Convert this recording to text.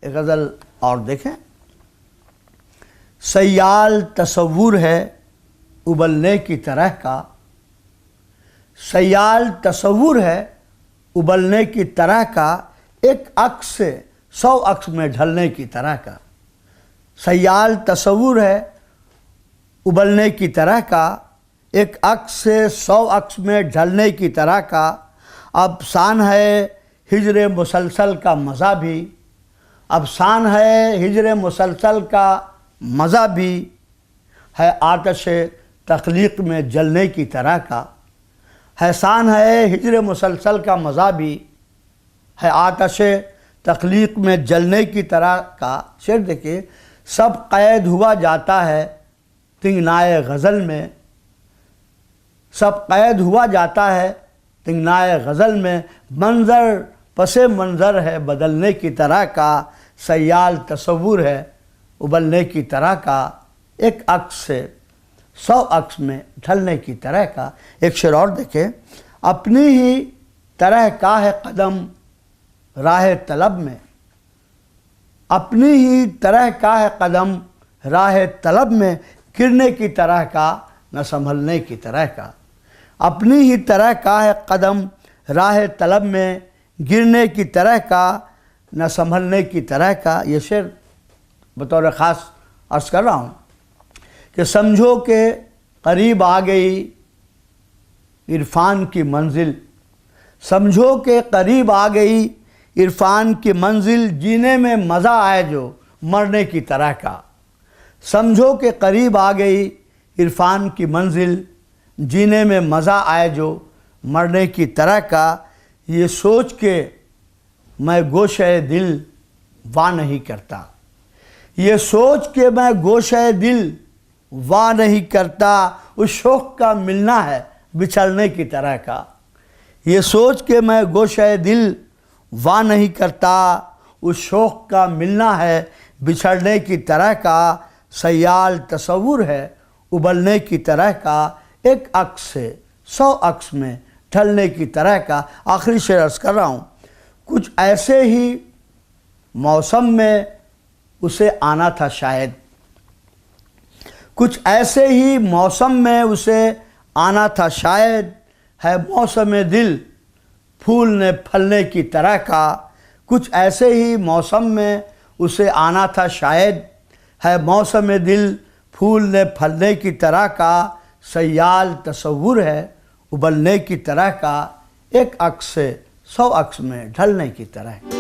एक गज़ल और देखें। सयाल तसव्वुर है उबलने की तरह का, सयाल तसव्वुर है उबलने की तरह का, एक अक्स से 100 अक्स में ढलने की तरह का। सयाल तसव्वुर है उबलने की तरह का, एक अक्स से 100 अक्स में ढलने की तरह का। अब शान है हिज्र मुसलसल का मज़ा भी, अब शान है हिज्र मुसलसल का मज़ा भी, है आतश तख्लीक में जलने की तरह का। है शान है हिज्र मुसलसल का मज़ा भी, है आतश तख्लीक में जलने की तरह का। शेर देखिए। सब कैद हुआ जाता है तिंगनाए गज़ल में, सब कैद हुआ जाता है तिंगनाए गज़ल में, मंज़र पसे मंज़र है बदलने की तरह का। सयाल तसव्वुर है उबलने की तरह का, एक अक्स से 100 अक्स में ढलने की तरह का। एक शेर और देखें। अपनी ही तरह का है कदम राह तलब में, अपनी ही तरह का है कदम राह तलब में, गिरने की तरह का न संभलने की तरह का। अपनी ही तरह का है कदम राह तलब में, गिरने की तरह का न संभलने की तरह का। ये शेर बतौर ख़ास अर्ज़ कर रहा हूँ कि समझो कि करीब आ गई इरफान की मंजिल, समझो कि करीब आ गई इरफान की मंजिल, जीने में मज़ा आए जो मरने की तरह का। समझो कि करीब आ गई इरफान की मंजिल, जीने में मज़ा आए जो मरने की तरह का। ये सोच के मैं गोशे दिल वाह नहीं करता, ये सोच के मैं गोशे दिल वाह नहीं करता, उस शौक़ का मिलना है बिछड़ने की तरह का। ये सोच के मैं गोशे दिल वाह नहीं करता, उस शौक़ का मिलना है बिछड़ने की तरह का। सयाल तसव्वुर है उबलने की तरह का, एक अक्स से 100 अक्स में ढलने की तरह का। आखिरी शेर अर्ज़ कर रहा हूँ। कुछ ऐसे ही मौसम में उसे आना था शायद, कुछ ऐसे ही मौसम में उसे आना था शायद, है मौसम दिल फूलने फलने की तरह का। कुछ ऐसे ही मौसम में उसे आना था शायद, है मौसम दिल फूलने फलने की तरह का। सयाल तसव्वुर है उबलने की तरह का, एक अक्स से 100 अक्स में ढलने की तरह।